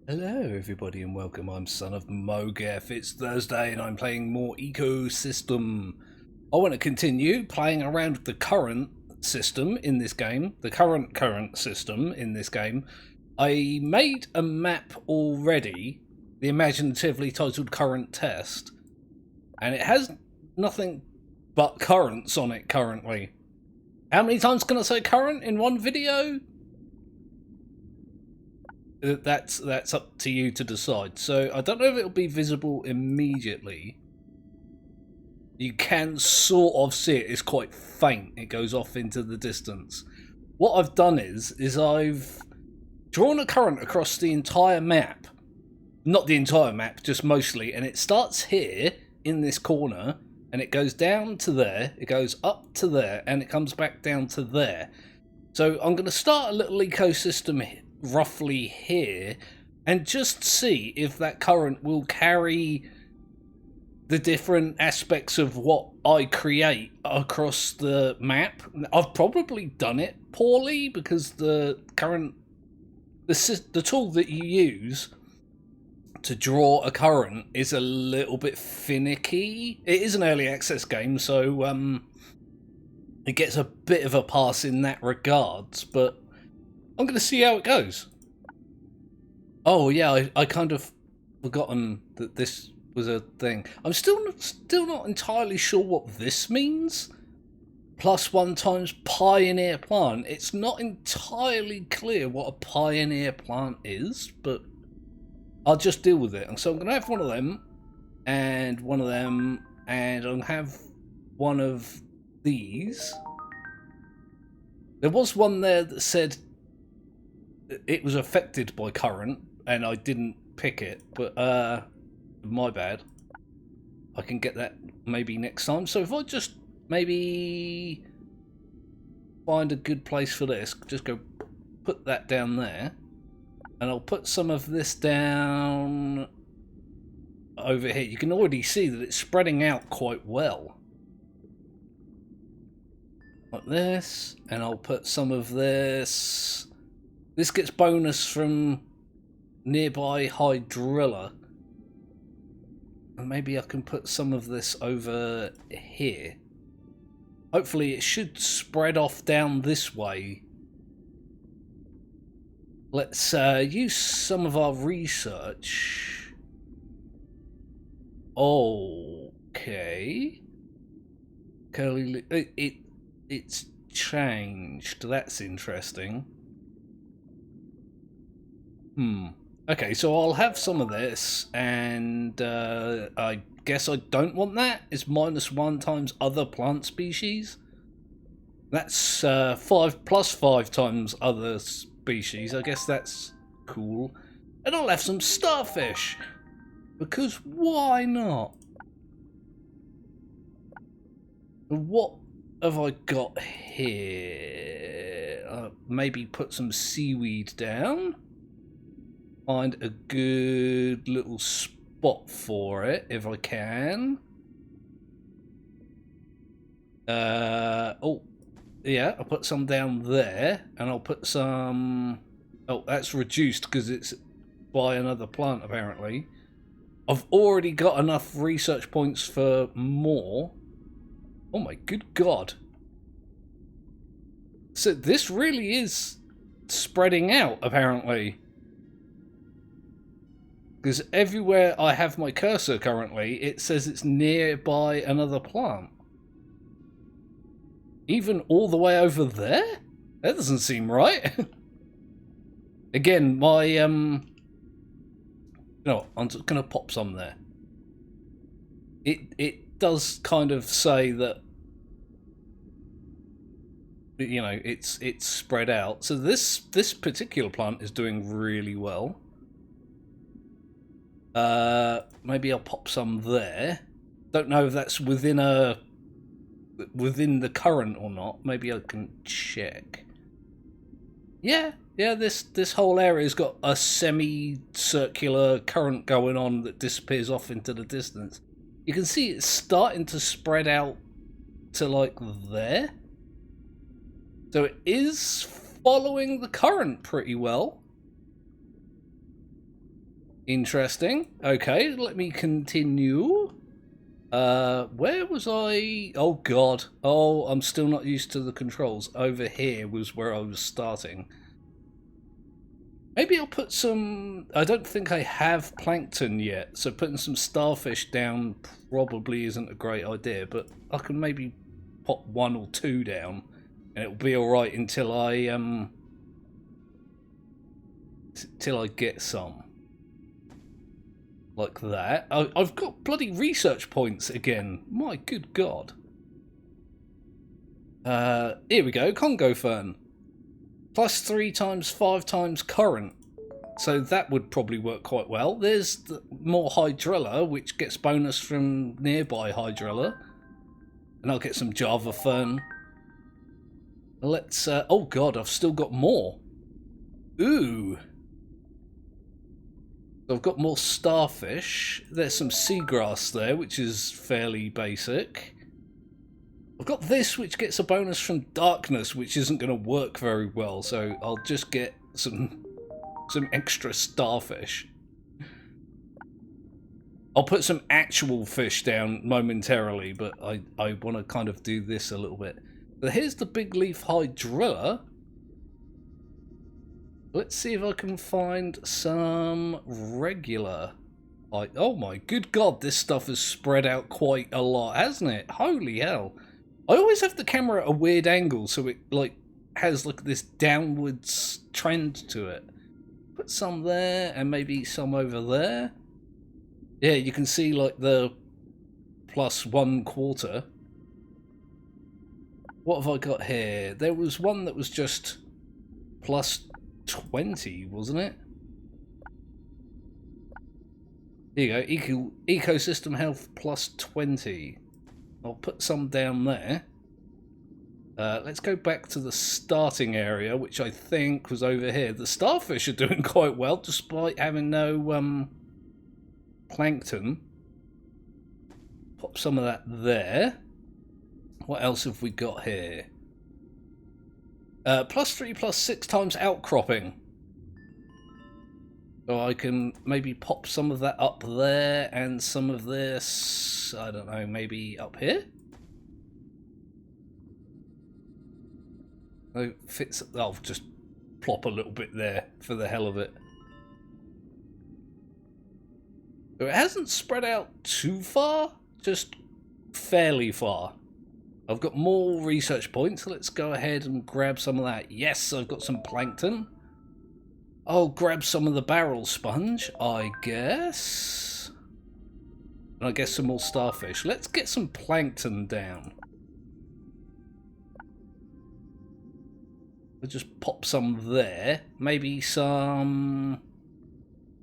Hello everybody and welcome, I'm SonOfMowgef. It's Thursday and I'm playing more Ecosystem. I want to continue playing around with the current system in this game, the current system in this game. I made a map already, the imaginatively titled Current Test, and it has nothing but currents on it currently. How many times can I say current in one video? That's up to you to decide. So I don't know if it'll be visible immediately. You can sort of see it. It's quite faint. It goes off into the distance. What I've done is I've drawn a current across the entire map. Not the entire map, just mostly. And it starts here in this corner and it goes down to there. It goes up to there and it comes back down to there. So I'm going to start a little ecosystem here, roughly here, and just see if that current will carry the different aspects of what I create across the map. I've probably done it poorly because the tool that you use to draw a current is a little bit finicky. It is an early access game, so it gets a bit of a pass in that regards, but I'm going to see how it goes. Oh yeah, I kind of forgotten that this was a thing. I'm still not entirely sure what this means. +1 times pioneer plant. It's not entirely clear what a pioneer plant is, but I'll just deal with it. And so I'm going to have one of them, and one of them, and I'll have one of these. There was one there that said it was affected by current and I didn't pick it, but my bad. I can get that maybe next time. So if I just maybe find a good place for this, just go put that down there, and I'll put some of this down over here. You can already see that it's spreading out quite well. Like this, and I'll put some of this. This gets bonus from nearby hydrilla. And maybe I can put some of this over here. Hopefully it should spread off down this way. Let's use some of our research. Okay. Curly, it's changed. That's interesting. Okay, so I'll have some of this, and I guess I don't want that. It's -1 times other plant species. That's 5 + 5 times other species. I guess that's cool. And I'll have some starfish, because why not? What have I got here? Maybe put some seaweed down. Find a good little spot for it if I can. Oh, yeah, I'll put some down there, and I'll put some. Oh, that's reduced because it's by another plant apparently. I've already got enough research points for more. Oh my good god. So this really is spreading out apparently. Because everywhere I have my cursor currently, it says it's nearby another plant. Even all the way over there? That doesn't seem right. Again, my no, I'm just gonna pop some there. It does kind of say that, you know, it's spread out. So this particular plant is doing really well. Maybe I'll pop some there. Don't know if that's within the current or not. Maybe I can check. Yeah, this whole area's got a semi-circular current going on that disappears off into the distance. You can see it's starting to spread out to like there. So it is following the current pretty well. Interesting. Okay, let me continue. Where was I? Oh god. Oh, I'm still not used to the controls. Over here was where I was starting. Maybe I'll put some... I don't think I have plankton yet, so putting some starfish down probably isn't a great idea, but I can maybe pop 1 or 2 down, and it'll be alright until I, till I get some. Like that. I've got bloody research points again. My good god. Here we go. Congo fern. +3 times 5 times current. So that would probably work quite well. There's more hydrilla, which gets bonus from nearby hydrilla. And I'll get some Java fern. Let's... oh god, I've still got more. Ooh. I've got more starfish. There's some seagrass there, which is fairly basic. I've got this, which gets a bonus from darkness, which isn't going to work very well, so I'll just get some extra starfish. I'll put some actual fish down momentarily, but I want to kind of do this a little bit. But here's the big leaf hydrilla. Let's see if I can find some regular. Oh my good god, this stuff has spread out quite a lot, hasn't it? Holy hell. I always have the camera at a weird angle, so it like has like this downwards trend to it. Put some there, and maybe some over there. Yeah, you can see like the +1/4. What have I got here? There was one that was just +20, wasn't it? Here you go, ecosystem health +20. I'll put some down there. Let's go back to the starting area, which I think was over here. The starfish are doing quite well, despite having no plankton. Pop some of that there. What else have we got here? +3 +6 times outcropping. So I can maybe pop some of that up there and some of this, I don't know, maybe up here? Oh, fits. I'll just plop a little bit there for the hell of it. So it hasn't spread out too far, just fairly far. I've got more research points. Let's go ahead and grab some of that. Yes, I've got some plankton. I'll grab some of the barrel sponge, I guess. And I guess some more starfish. Let's get some plankton down. I'll just pop some there. Maybe some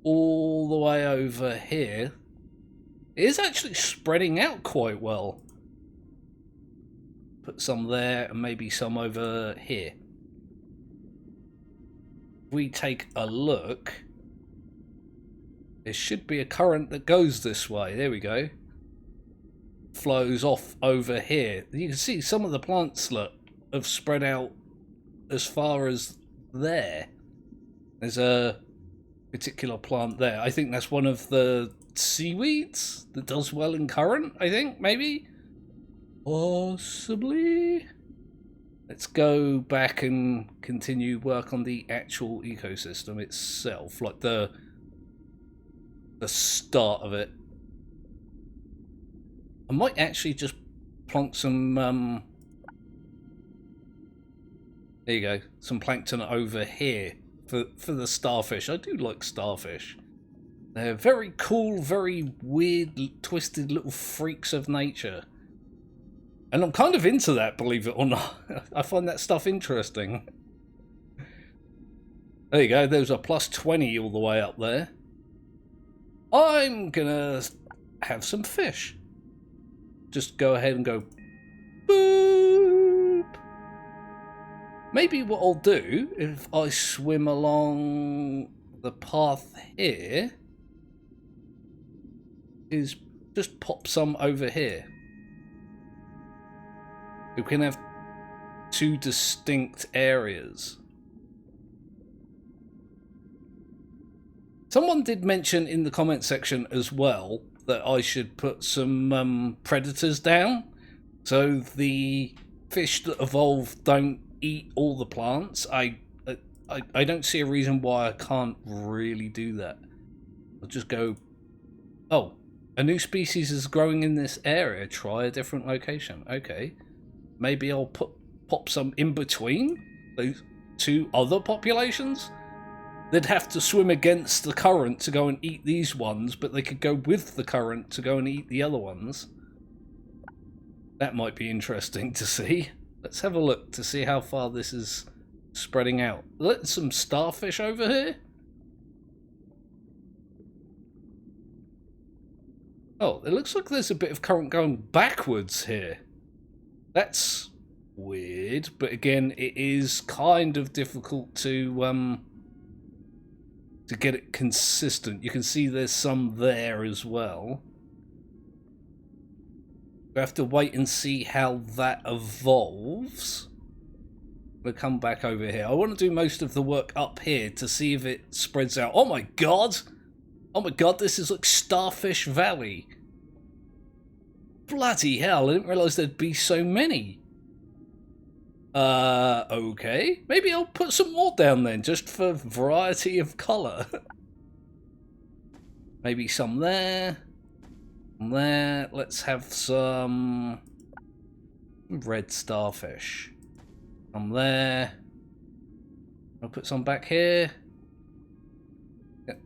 all the way over here. It is actually spreading out quite well. Put some there and maybe some over here. If we take a look, there should be a current that goes this way. There we go. Flows off over here. You can see some of the plants have spread out as far as there. There's a particular plant there. I think that's one of the seaweeds that does well in current, I think, maybe? Possibly. Let's go back and continue work on the actual ecosystem itself, like the start of it. I might actually just plonk some there you go, some plankton over here for the starfish. I do like starfish. They're very cool, very weird, twisted little freaks of nature. And I'm kind of into that, believe it or not. I find that stuff interesting. There you go, there's a +20 all the way up there. I'm gonna have some fish. Just go ahead and go boop. Maybe what I'll do, if I swim along the path here, is just pop some over here. We can have two distinct areas. Someone did mention in the comment section as well that I should put some predators down, so the fish that evolve don't eat all the plants. I don't see a reason why I can't really do that. I'll just go, oh, a new species is growing in this area. Try a different location. Okay, maybe I'll pop some in between those two other populations. They'd have to swim against the current to go and eat these ones, but they could go with the current to go and eat the other ones. That might be interesting to see. Let's have a look to see how far this is spreading out. Look, some starfish over here. Oh, it looks like there's a bit of current going backwards here. That's weird, but again, it is kind of difficult to get it consistent. You can see there's some there as well. We have to wait and see how that evolves. We'll come back over here. I want to do most of the work up here to see if it spreads out. Oh my god! Oh my god, this is like Starfish Valley. Bloody hell, I didn't realise there'd be so many. Okay. Maybe I'll put some more down then, just for variety of colour. Maybe some there. There. Let's have some red starfish. Some there. I'll put some back here.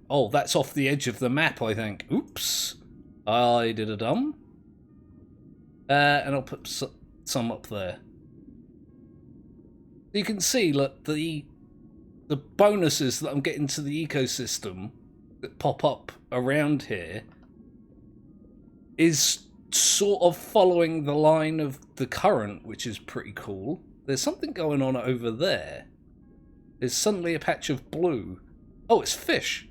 Oh, that's off the edge of the map, I think. Oops. I did a dumb. And I'll put some up there. You can see, look, the bonuses that I'm getting to the ecosystem that pop up around here is sort of following the line of the current, which is pretty cool. There's something going on over there. There's suddenly a patch of blue. Oh, it's fish.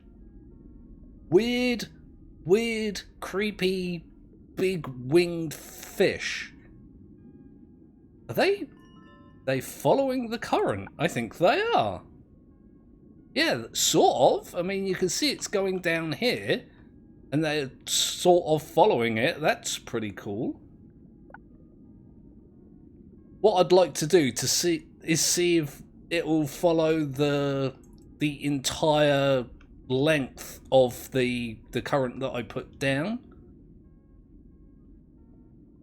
Weird, creepy, big winged fish. Are they following the current? I think they are. Yeah, sort of. I mean, you can see it's going down here, and they're sort of following it. That's pretty cool. What I'd like to do to see if it will follow the entire length of the current that I put down.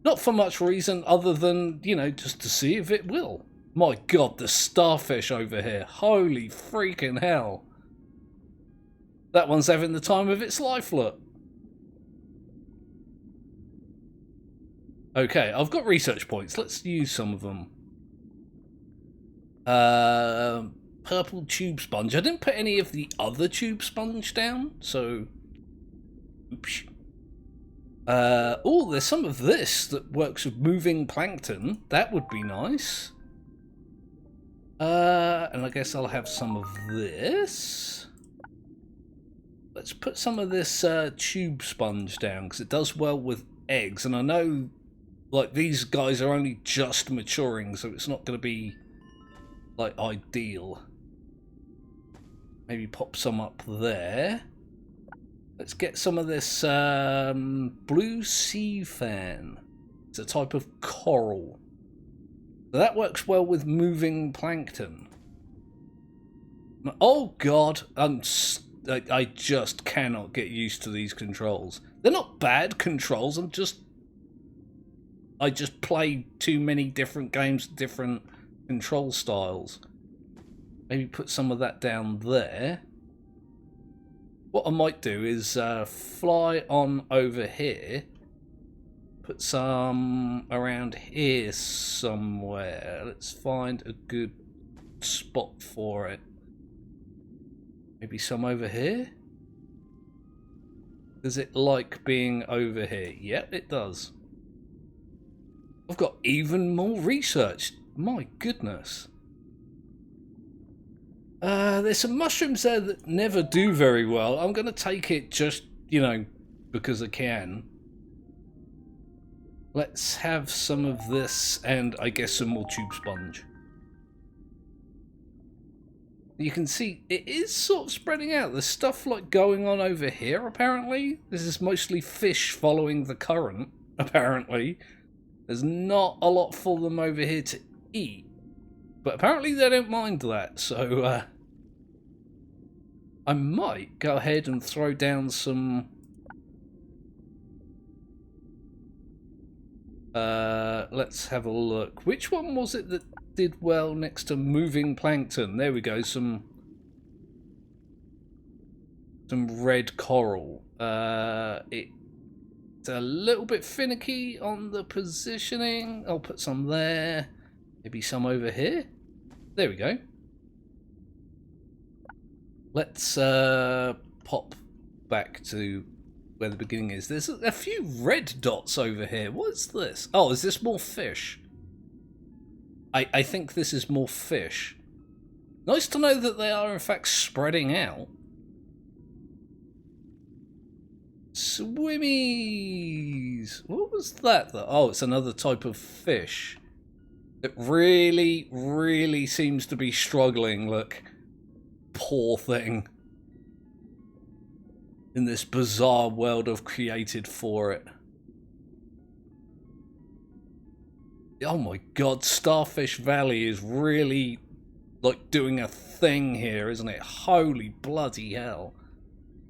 Not for much reason other than, you know, just to see if it will. My god, the starfish over here. Holy freaking hell. That one's having the time of its life, look. Okay, I've got research points. Let's use some of them. Purple tube sponge. I didn't put any of the other tube sponge down, so... Oops. Oh, there's some of this that works with moving plankton. That would be nice. And I guess I'll have some of this. Let's put some of this tube sponge down, because it does well with eggs. And I know, like, these guys are only just maturing, so it's not going to be, like, ideal. Maybe pop some up there. Let's get some of this blue sea fan. It's a type of coral. That works well with moving plankton. Oh god, I just cannot get used to these controls. They're not bad controls, I just play too many different games, different control styles. Maybe put some of that down there. What I might do is fly on over here, put some around here somewhere. Let's find a good spot for it. Maybe some over here? Does it like being over here? Yep, it does. I've got even more research. My goodness. There's some mushrooms there that never do very well. I'm going to take it just, you know, because I can. Let's have some of this and I guess some more tube sponge. You can see it is sort of spreading out. There's stuff like going on over here, apparently. This is mostly fish following the current, apparently. There's not a lot for them over here to eat. But apparently they don't mind that, so I might go ahead and throw down some... let's have a look. Which one was it that did well next to moving plankton? There we go, some red coral. It's a little bit finicky on the positioning. I'll put some there. Maybe some over here. There we go. Let's pop back to where the beginning is. There's a few red dots over here. What's this? Oh, is this more fish? I think this is more fish. Nice to know that they are in fact spreading out. Swimmies! What was that? Oh, it's another type of fish. It really, really seems to be struggling, look. Poor thing. In this bizarre world I've created for it. Oh my god, Starfish Valley is really, like, doing a thing here, isn't it? Holy bloody hell.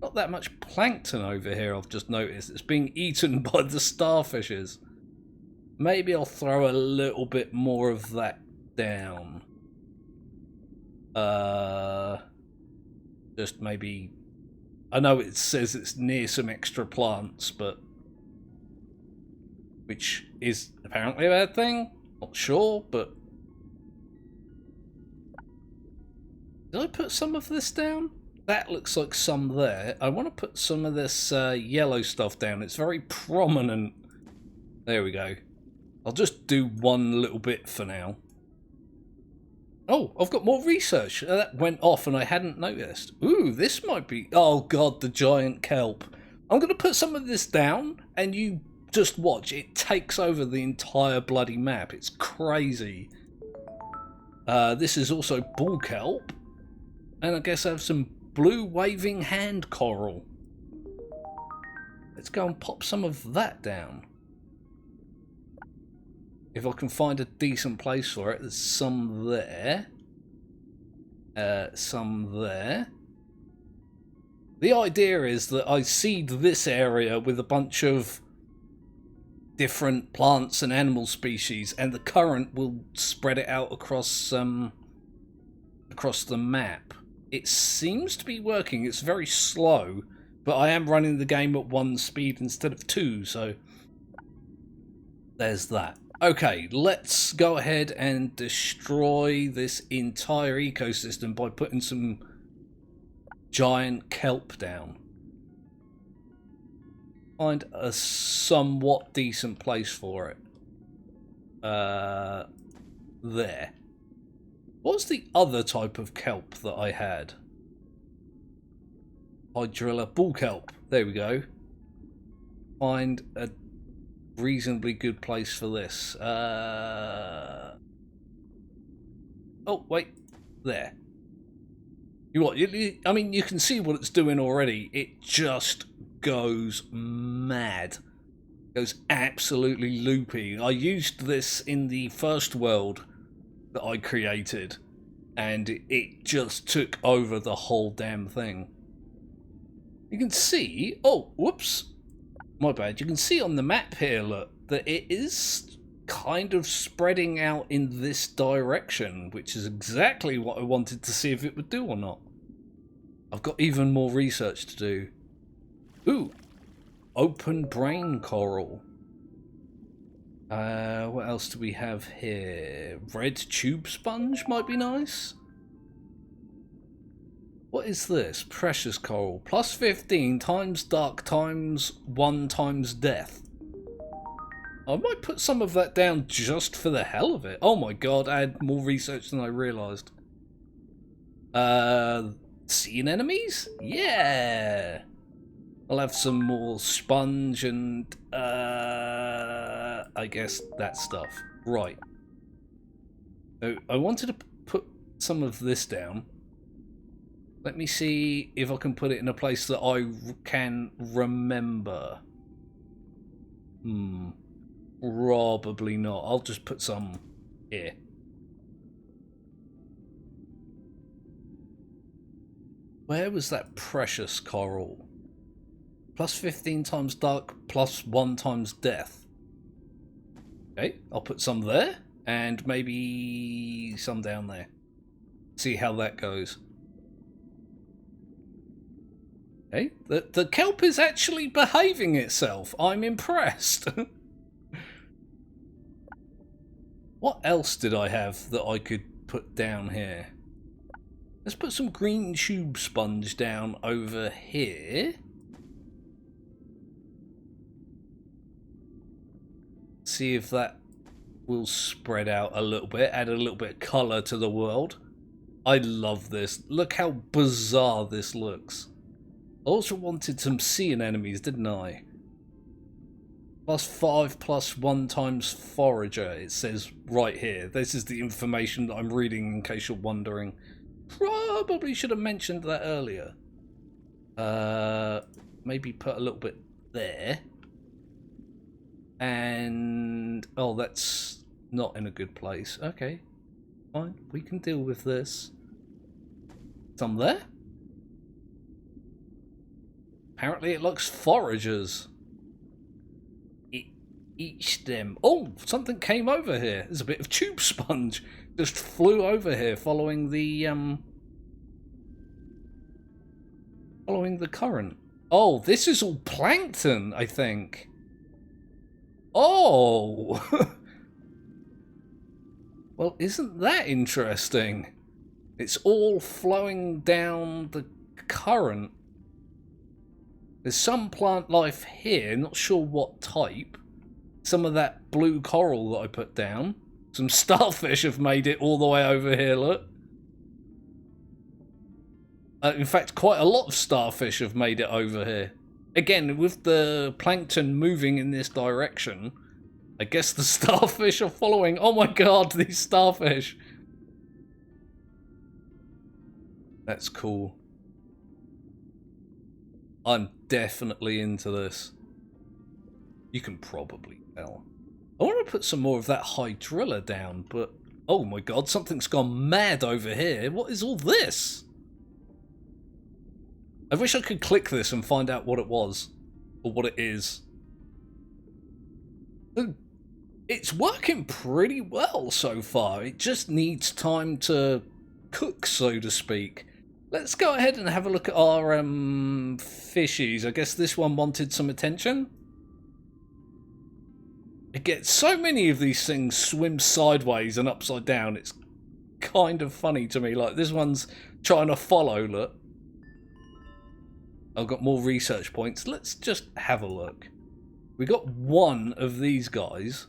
Not that much plankton over here, I've just noticed. It's being eaten by the starfishes. Maybe I'll throw a little bit more of that down. Just maybe... I know it says it's near some extra plants, but... which is apparently a bad thing. Not sure, but... did I put some of this down? That looks like some there. I want to put some of this yellow stuff down. It's very prominent. There we go. I'll just do one little bit for now. Oh, I've got more research. That went off and I hadn't noticed. Ooh, this might be... oh god, the giant kelp. I'm going to put some of this down and you just watch. It takes over the entire bloody map. It's crazy. This is also bull kelp. And I guess I have some blue waving hand coral. Let's go and pop some of that down. If I can find a decent place for it. There's some there. Some there. The idea is that I seed this area with a bunch of different plants and animal species, and the current will spread it out across the map. It seems to be working. It's very slow, but I am running the game at 1 speed instead of 2, so there's that. Okay, let's go ahead and destroy this entire ecosystem by putting some giant kelp down. Find a somewhat decent place for it. There. What's the other type of kelp that I had? Hydrilla bull kelp. There we go. Find a reasonably good place for this. Oh, wait. There. I mean, you can see what it's doing already. It just goes mad. Goes absolutely loopy. I used this in the first world that I created, and it just took over the whole damn thing. You can see... oh, whoops. My bad. You can see on the map here, look, that it is kind of spreading out in this direction, which is exactly what I wanted to see if it would do or not. I've got even more research to do. Ooh, open brain coral. What else do we have here? Red tube sponge might be nice. What is this? Precious coral. Plus 15 times dark times 1 times death. I might put some of that down just for the hell of it. Oh my god, I had more research than I realised. Sea anemones? Yeah! I'll have some more sponge and, I guess that stuff. Right. So I wanted to put some of this down. Let me see if I can put it in a place that I can remember. Probably not. I'll just put some here. Where was that precious coral? Plus 15 times dark, plus 1 times death. Okay, I'll put some there, and maybe some down there. See how that goes. Okay, the kelp is actually behaving itself. I'm impressed. What else did I have that I could put down here? Let's put some green tube sponge down over here. See if that will spread out a little bit, add a little bit of colour to the world. I love this. Look how bizarre this looks. I also wanted some sea anemones, didn't I? Plus 5 plus 1 times forager, it says right here. This is the information that I'm reading in case you're wondering. Probably should have mentioned that earlier. Maybe put a little bit there. And oh, that's not in a good place. Okay, fine, we can deal with this. Some there. Apparently it likes foragers. Each them. Oh, something came over here. There's a bit of tube sponge. Just flew over here following the current. Oh, this is all plankton, I think. Oh! Well, isn't that interesting? It's all flowing down the current. There's some plant life here, not sure what type. Some of that blue coral that I put down. Some starfish have made it all the way over here, look. In fact, quite a lot of starfish have made it over here. Again, with the plankton moving in this direction, I guess the starfish are following. Oh my god, these starfish. That's cool. I'm definitely into this. You can probably tell. I want to put some more of that hydrilla down, but oh my god, something's gone mad over here. What is all this? I wish I could click this and find out what it was, or what it is. It's working pretty well so far. It just needs time to cook, so to speak. Let's go ahead and have a look at our fishies. I guess this one wanted some attention. It gets so many of these things swim sideways and upside down. It's kind of funny to me. Like this one's trying to follow, look. I've got more research points. Let's just have a look. We got one of these guys.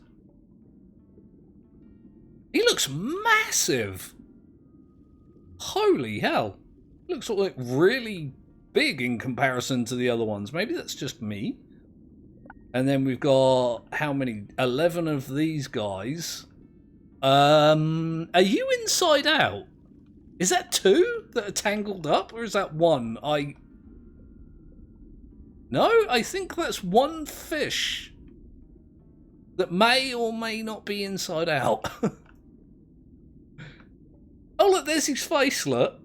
He looks massive. Holy hell. Looks like really big in comparison to the other ones. Maybe that's just me. And then we've got how many? 11 of these guys. Are you inside out? Is that 2 that are tangled up, or is that 1? No, I think that's 1 fish that may or may not be inside out. Oh look, there's his face, look.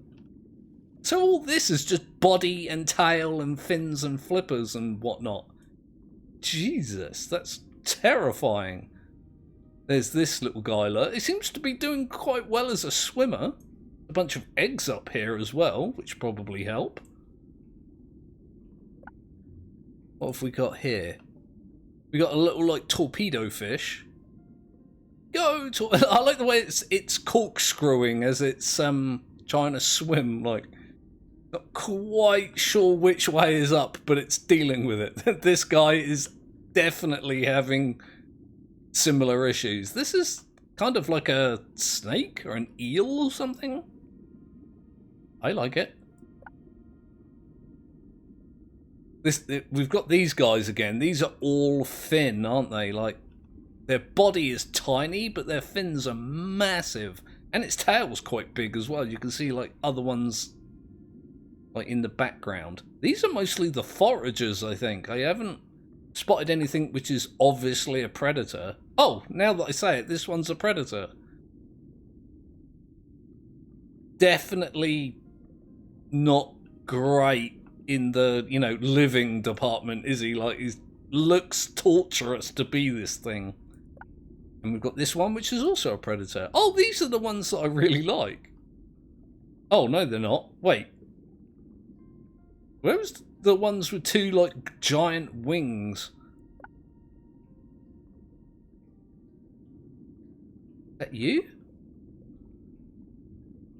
So all this is just body and tail and fins and flippers and whatnot. Jesus, that's terrifying. There's this little guy, look. He seems to be doing quite well as a swimmer. A bunch of eggs up here as well, which probably help. What have we got here? We got a little, like, torpedo fish. Go! I like the way it's corkscrewing as it's trying to swim, like... Not quite sure which way is up, but it's dealing with it. This guy is definitely having similar issues. This is kind of like a snake or an eel or something. I like it. We've got these guys again. These are all fin, aren't they? Like, their body is tiny, but their fins are massive. And its tail's quite big as well. You can see, like, other ones like in the background. These are mostly the foragers, I think. I haven't spotted anything which is obviously a predator. Oh, now that I say it, this one's a predator. Definitely not great in the, you know, living department, is he? Like, he looks torturous to be this thing. And we've got this one, which is also a predator. Oh, these are the ones that I really like. Oh, no, they're not. Wait. Where was the ones with two, like, giant wings? Is that you?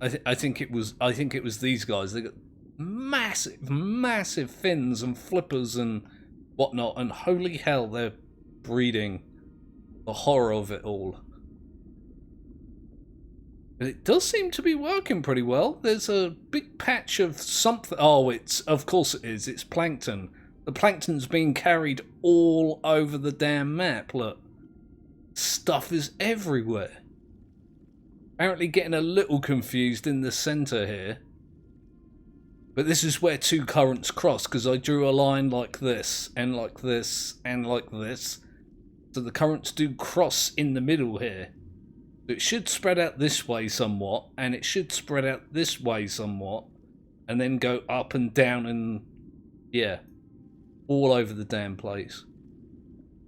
I think it was these guys. They got massive fins and flippers and whatnot, and holy hell, they're breeding. The horror of it all. But it does seem to be working pretty well. There's a big patch of something. Oh, of course it is. It's plankton. The plankton's being carried all over the damn map. Look, stuff is everywhere. Apparently getting a little confused in the center here. But this is where two currents cross, because I drew a line like this, and like this, and like this. So the currents do cross in the middle here. So it should spread out this way somewhat, and it should spread out this way somewhat, and then go up and down and, yeah, all over the damn place.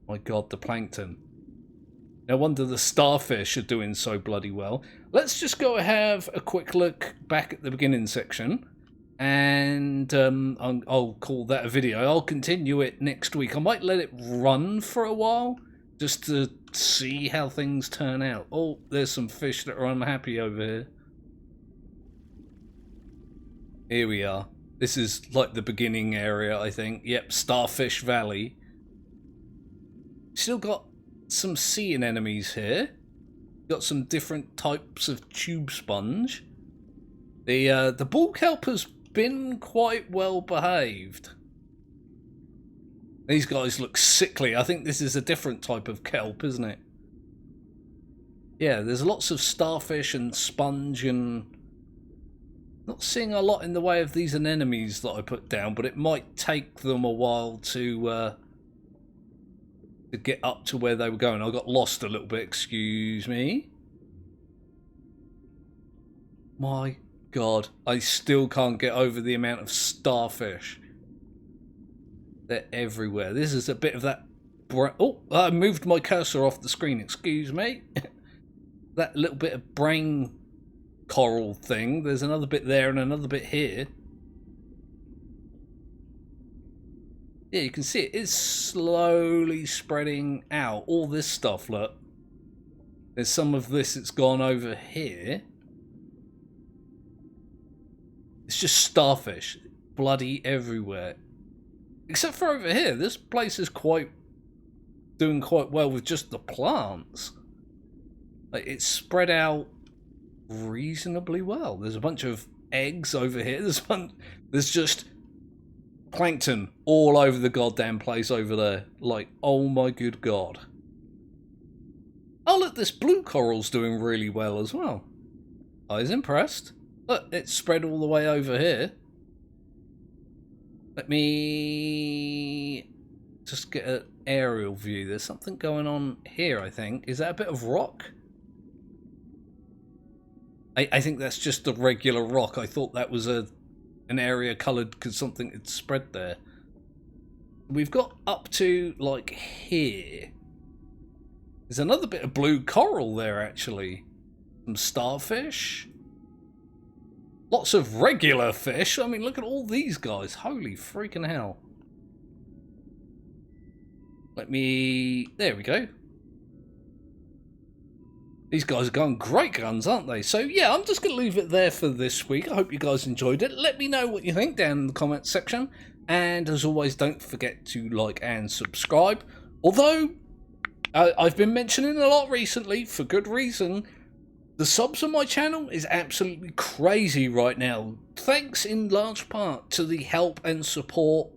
My god, the plankton. No wonder the starfish are doing so bloody well. Let's just go have a quick look back at the beginning section. And I'll call that a video. I'll continue it next week. I might let it run for a while, just to see how things turn out. Oh, there's some fish that are unhappy over here. Here we are. This is like the beginning area, I think. Yep, Starfish Valley. Still got some sea anemones here. Got some different types of tube sponge. The bull kelp has been quite well behaved. These guys look sickly. I think this is a different type of kelp, isn't it? Yeah, there's lots of starfish and sponge, and not seeing a lot in the way of these anemones that I put down, but it might take them a while to get up to where they were going. I got lost a little bit, excuse me. My god, I still can't get over the amount of starfish. They're everywhere. This is a bit of that... Oh, I moved my cursor off the screen, excuse me. That little bit of brain coral thing. There's another bit there and another bit here. Yeah, you can see it is slowly spreading out. All this stuff, look. There's some of this that's gone over here. It's just starfish. Bloody everywhere. Except for over here. This place is doing quite well with just the plants. Like, it's spread out reasonably well. There's a bunch of eggs over here. There's just plankton all over the goddamn place over there. Like, oh my good god. Oh look, this blue coral's doing really well as well. I was impressed. Look, it's spread all the way over here. Let me just get an aerial view. There's something going on here, I think. Is that a bit of rock? I think that's just a regular rock. I thought that was an area coloured because something had spread there. We've got up to, like, here. There's another bit of blue coral there, actually. Some starfish. Lots of regular fish. I mean, look at all these guys. Holy freaking hell. There we go. These guys are going great guns, aren't they? So, yeah, I'm just going to leave it there for this week. I hope you guys enjoyed it. Let me know what you think down in the comments section. And, as always, don't forget to like and subscribe. Although, I've been mentioning a lot recently, for good reason, the subs on my channel is absolutely crazy right now. Thanks in large part to the help and support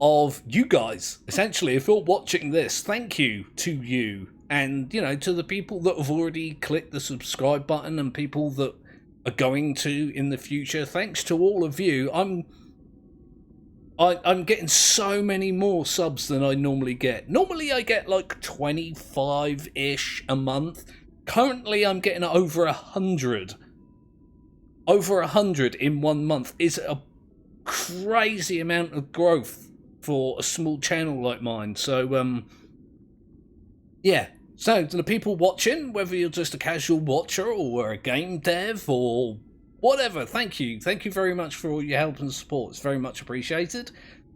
of you guys. Essentially, if you're watching this, thank you to you. And, you know, to the people that have already clicked the subscribe button and people that are going to in the future. Thanks to all of you. I'm getting so many more subs than I normally get. Normally I get like 25-ish a month. Currently I'm getting over 100. Over 100 in 1 month is a crazy amount of growth for a small channel like mine. So yeah. So to the people watching, whether you're just a casual watcher or a game dev or whatever, thank you. Thank you very much for all your help and support. It's very much appreciated.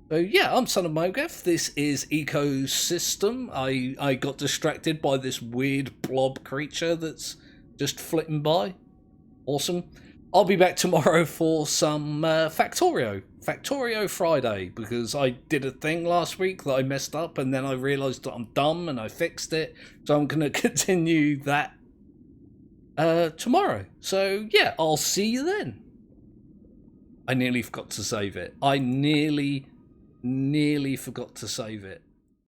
So yeah, I'm SonOfMowgef. This is Ecosystem. I got distracted by this weird blob creature that's just flitting by. Awesome. I'll be back tomorrow for some Factorio Friday, because I did a thing last week that I messed up and then I realised that I'm dumb and I fixed it. So I'm going to continue that tomorrow. So yeah, I'll see you then. I nearly forgot to save it. I nearly forgot to save it.